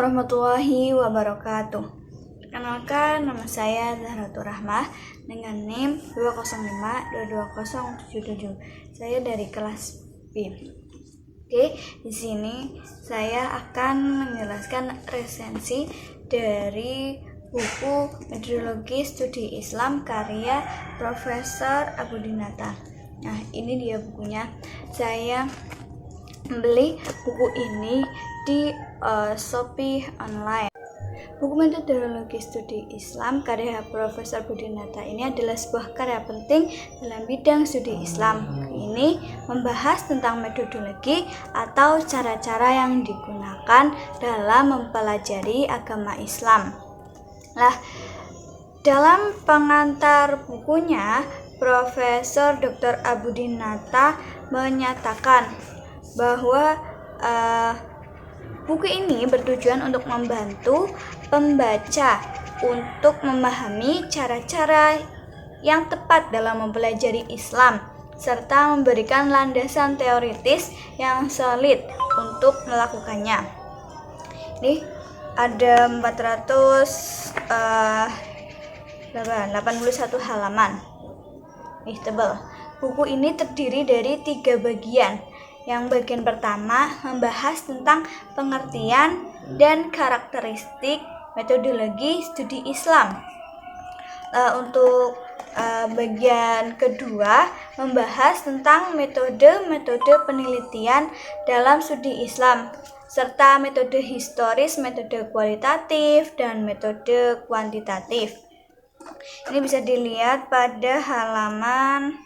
warahmatullahi wabarakatuh. Perkenalkan, nama saya Zahratul Rahmah dengan NIM 205-22077. Saya dari kelas B. Oke, di sini saya akan menjelaskan resensi dari buku Metodologi Studi Islam karya Profesor Abudinata. Nah, ini dia bukunya. Saya membeli buku ini di Shopee online. Buku Metodologi Studi Islam karya Profesor Abudinata ini adalah sebuah karya penting dalam bidang studi Islam. Ini membahas tentang metodologi atau cara-cara yang digunakan dalam mempelajari agama Islam. Nah, dalam pengantar bukunya, Profesor Dr. Abudinata menyatakan bahwa buku ini bertujuan untuk membantu pembaca untuk memahami cara-cara yang tepat dalam mempelajari Islam serta memberikan landasan teoritis yang solid untuk melakukannya. Ini ada 481 halaman. Tebal. Buku ini terdiri dari 3 bagian. Yang bagian pertama membahas tentang pengertian dan karakteristik metodologi studi Islam. Untuk bagian kedua membahas tentang metode-metode penelitian dalam studi Islam serta metode historis, metode kualitatif, dan metode kuantitatif. Ini bisa dilihat pada halaman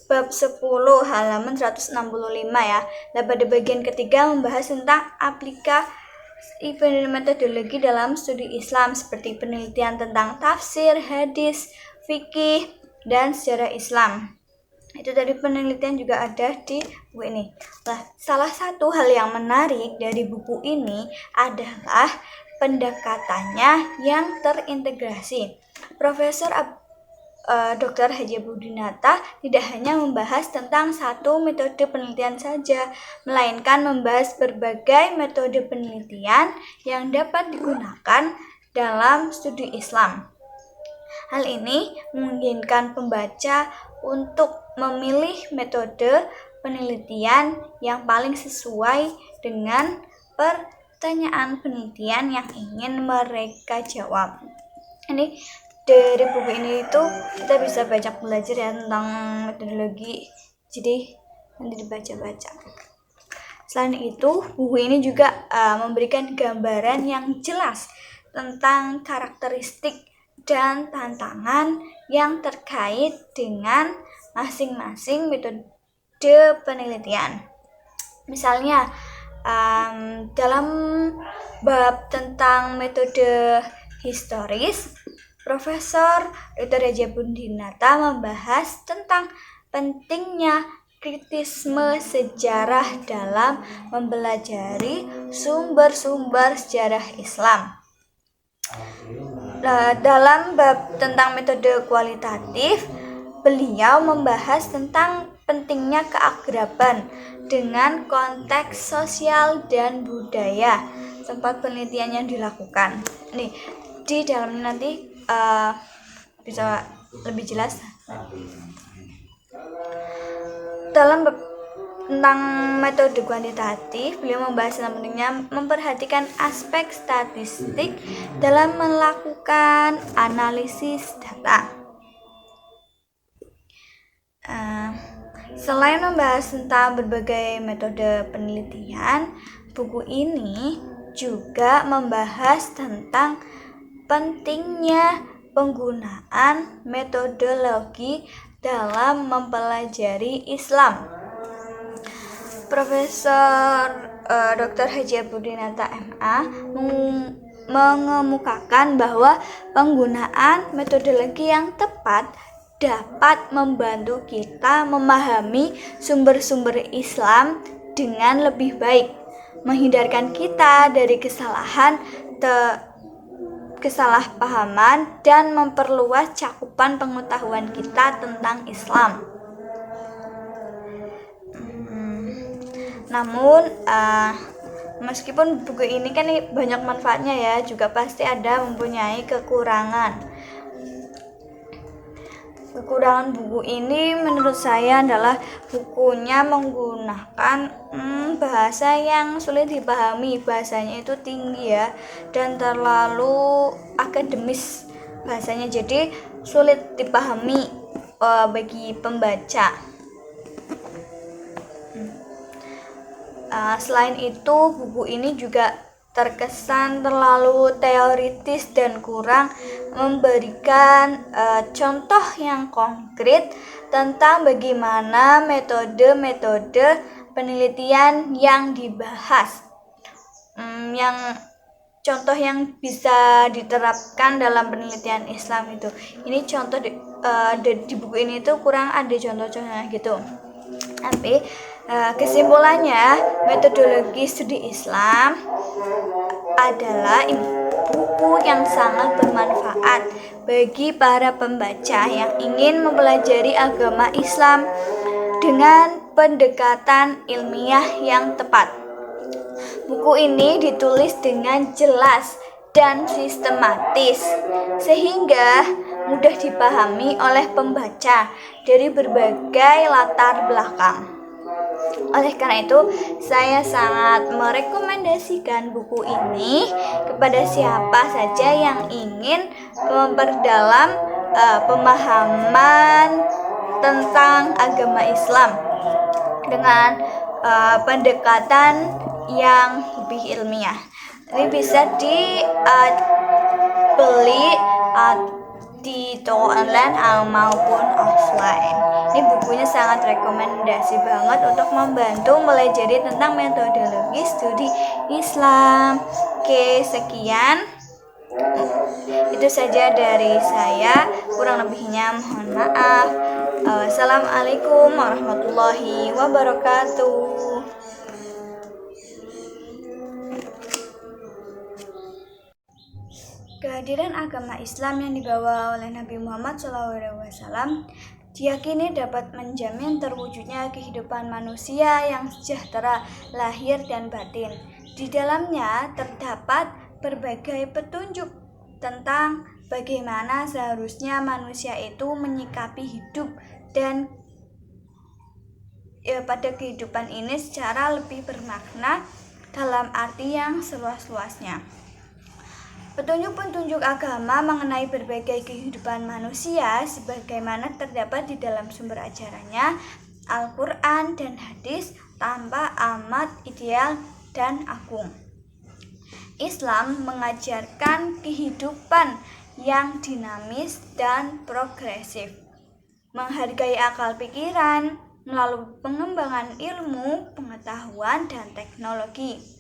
bab 10 halaman 165 ya. Dan pada bagian ketiga membahas tentang aplikasi metodologi dalam studi Islam seperti penelitian tentang tafsir, hadis, fikih, dan sejarah Islam. Itu dari penelitian juga ada di buku ini. Nah, salah satu hal yang menarik dari buku ini adalah pendekatannya yang terintegrasi. Profesor Dr. Haji Abudinata tidak hanya membahas tentang satu metode penelitian saja, melainkan membahas berbagai metode penelitian yang dapat digunakan dalam studi Islam. Hal ini memungkinkan pembaca untuk memilih metode penelitian yang paling sesuai dengan pertanyaan penelitian yang ingin mereka jawab. Ini dari buku ini itu kita bisa banyak belajar ya tentang metodologi, jadi nanti dibaca-baca. Selain itu, buku ini juga memberikan gambaran yang jelas tentang karakteristik dan tantangan yang terkait dengan masing-masing metode penelitian. Misalnya dalam bab tentang metode historis, Profesor Dr. Haji Abudinata membahas tentang pentingnya kritisme sejarah dalam mempelajari sumber-sumber sejarah Islam. Dalam bab tentang metode kualitatif, beliau membahas tentang pentingnya keakraban dengan konteks sosial dan budaya tempat penelitian yang dilakukan. Nih, di dalamnya nanti bisa lebih jelas. Dalam tentang metode kuantitatif, beliau membahas tentang pentingnya memperhatikan aspek statistik dalam melakukan analisis data. Selain membahas tentang berbagai metode penelitian, buku ini juga membahas tentang pentingnya penggunaan metodologi dalam mempelajari Islam. Profesor Dr. Haji Abudinata MA mengemukakan bahwa penggunaan metodologi yang tepat dapat membantu kita memahami sumber-sumber Islam dengan lebih baik, menghindarkan kita dari kesalahpahaman dan memperluas cakupan pengetahuan kita tentang Islam. Namun Meskipun buku ini kan banyak manfaatnya ya, juga pasti ada mempunyai kekurangan. Kekurangan buku ini menurut saya adalah bukunya menggunakan bahasa yang sulit dipahami. Bahasanya itu tinggi ya, dan terlalu akademis bahasanya, jadi sulit dipahami bagi pembaca. Selain itu, buku ini juga terkesan terlalu teoritis dan kurang memberikan contoh yang konkret tentang bagaimana metode-metode penelitian yang dibahas, yang contoh yang bisa diterapkan dalam penelitian Islam itu. Ini contoh di buku ini tuh kurang ada contoh-contohnya gitu. Tapi kesimpulannya, metodologi studi Islam adalah buku yang sangat bermanfaat bagi para pembaca yang ingin mempelajari agama Islam dengan pendekatan ilmiah yang tepat. Buku ini ditulis dengan jelas dan sistematis sehingga mudah dipahami oleh pembaca dari berbagai latar belakang. Oleh karena itu, saya sangat merekomendasikan buku ini kepada siapa saja yang ingin memperdalam pemahaman tentang agama Islam dengan pendekatan yang lebih ilmiah. Ini bisa dibeli di toko online maupun offline. Ini bukunya sangat rekomendasi banget untuk membantu mempelajari tentang metodologi studi Islam. Oke, sekian. Itu saja dari saya. Kurang lebihnya mohon maaf. Assalamualaikum warahmatullahi wabarakatuh. Kehadiran agama Islam yang dibawa oleh Nabi Muhammad SAW diyakini dapat menjamin terwujudnya kehidupan manusia yang sejahtera lahir dan batin. Di dalamnya terdapat berbagai petunjuk tentang bagaimana seharusnya manusia itu menyikapi hidup dan pada kehidupan ini secara lebih bermakna dalam arti yang seluas-luasnya. Petunjuk-petunjuk agama mengenai berbagai kehidupan manusia sebagaimana terdapat di dalam sumber ajarannya, Al-Quran dan hadis, tanpa amat ideal dan agung. Islam mengajarkan kehidupan yang dinamis dan progresif, menghargai akal pikiran melalui pengembangan ilmu, pengetahuan, dan teknologi.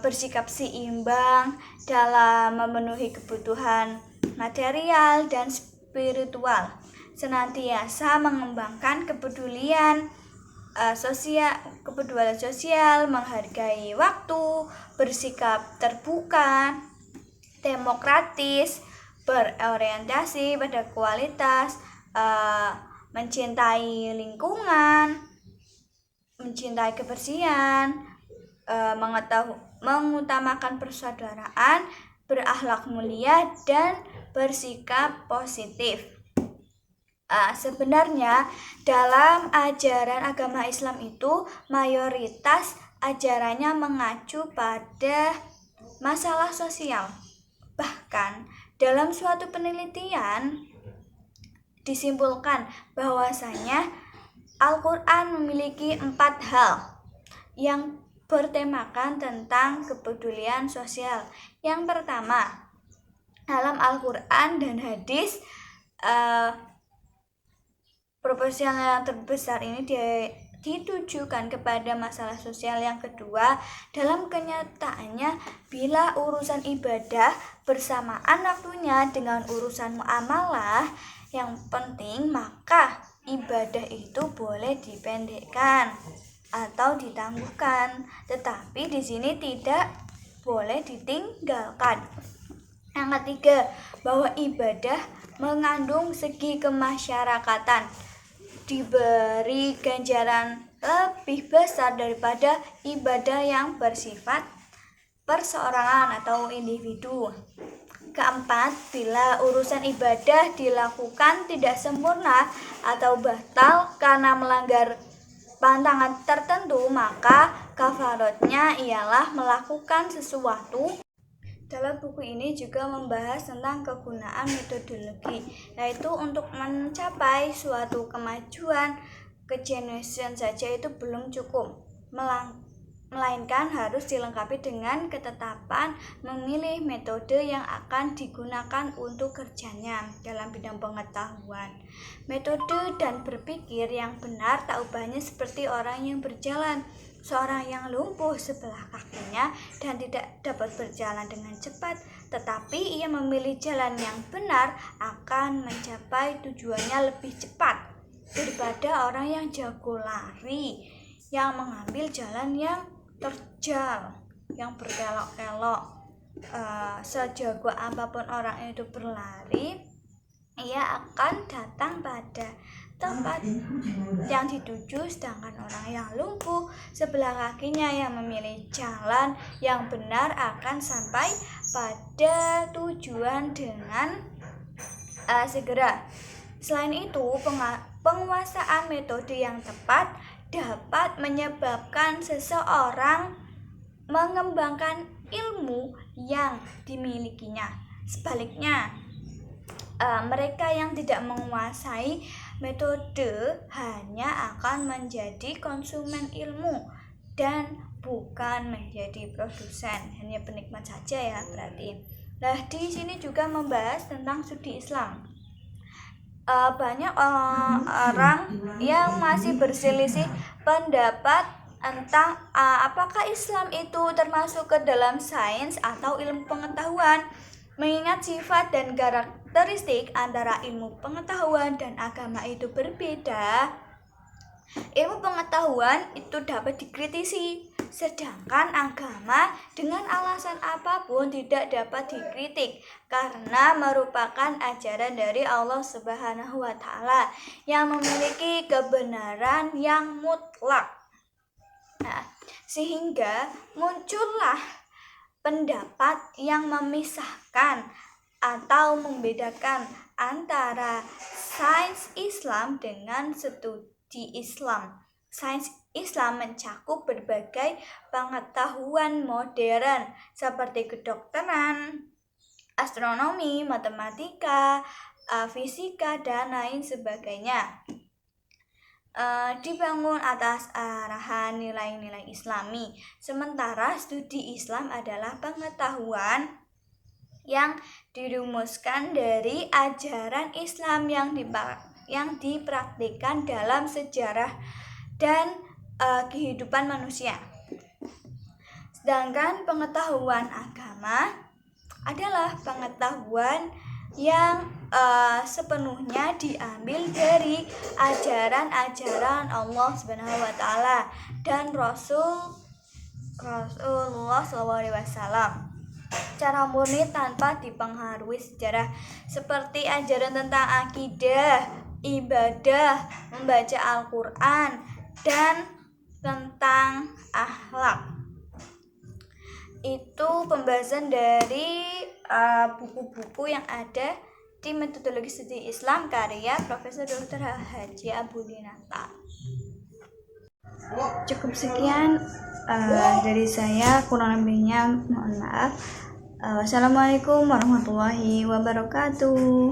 Bersikap seimbang dalam memenuhi kebutuhan material dan spiritual, senantiasa mengembangkan kepedulian sosial, menghargai waktu, bersikap terbuka, demokratis, berorientasi pada kualitas, mencintai lingkungan, mencintai kebersihan, mengutamakan persaudaraan, berakhlak mulia, dan bersikap positif. Sebenarnya dalam ajaran agama Islam itu mayoritas ajarannya mengacu pada masalah sosial. Bahkan dalam suatu penelitian disimpulkan bahwasanya Al-Quran memiliki 4 hal yang bertemakan tentang kepedulian sosial. Yang pertama, dalam Al-Quran dan hadis, proporsional yang terbesar ini ditujukan kepada masalah sosial. Yang kedua, dalam kenyataannya bila urusan ibadah bersamaan waktunya dengan urusan muamalah yang penting, maka ibadah itu boleh dipendekkan atau ditangguhkan, tetapi di sini tidak boleh ditinggalkan. Yang ketiga, bahwa ibadah mengandung segi kemasyarakatan, diberi ganjaran lebih besar daripada ibadah yang bersifat perseorangan atau individu. Keempat, bila urusan ibadah dilakukan tidak sempurna atau batal karena melanggar pantangan tertentu, maka kafaratnya ialah melakukan sesuatu. Dalam buku ini juga membahas tentang kegunaan metodologi, yaitu untuk mencapai suatu kemajuan kejeniusan saja itu belum cukup, melainkan harus dilengkapi dengan ketetapan memilih metode yang akan digunakan untuk kerjanya dalam bidang pengetahuan. Metode dan berpikir yang benar tak ubahnya seperti orang yang berjalan. Seorang yang lumpuh sebelah kakinya dan tidak dapat berjalan dengan cepat, tetapi ia memilih jalan yang benar akan mencapai tujuannya lebih cepat daripada orang yang jago lari yang mengambil jalan yang terjal, yang berkelok-kelok. Sejago apapun orang itu berlari, ia akan datang pada tempat yang dituju, sedangkan orang yang lumpuh sebelah kakinya yang memilih jalan yang benar akan sampai pada tujuan dengan segera. Selain itu, penguasaan metode yang tepat dapat menyebabkan seseorang mengembangkan ilmu yang dimilikinya. Sebaliknya, mereka yang tidak menguasai metode hanya akan menjadi konsumen ilmu dan bukan menjadi produsen, hanya penikmat saja ya berarti. Nah, di sini juga membahas tentang studi Islam. Banyak orang yang masih berselisih pendapat tentang apakah Islam itu termasuk ke dalam sains atau ilmu pengetahuan. Mengingat sifat dan karakteristik antara ilmu pengetahuan dan agama itu berbeda, ilmu pengetahuan itu dapat dikritisi, sedangkan agama dengan alasan apapun tidak dapat dikritik karena merupakan ajaran dari Allah Subhanahu wa Ta'ala yang memiliki kebenaran yang mutlak. Nah, sehingga muncullah pendapat yang memisahkan atau membedakan antara sains Islam dengan studi Islam. Sains Islam mencakup berbagai pengetahuan modern seperti kedokteran, astronomi, matematika, fisika, dan lain sebagainya. Dibangun atas arahan nilai-nilai Islami. Sementara studi Islam adalah pengetahuan yang dirumuskan dari ajaran Islam yang dipraktikkan dalam sejarah dan kehidupan manusia. Sedangkan pengetahuan agama adalah pengetahuan yang sepenuhnya diambil dari ajaran-ajaran Allah Subhanahu wa Ta'ala dan Rasulullah SAW secara murni tanpa dipengaruhi sejarah, seperti ajaran tentang akidah, ibadah, membaca Al-Quran, dan tentang akhlak. Itu pembahasan dari buku-buku yang ada di metodologi studi Islam karya Profesor Dr. Haji Abudinata. Cukup sekian dari saya, kurang lebihnya mohon maaf. Wassalamualaikum warahmatullahi wabarakatuh.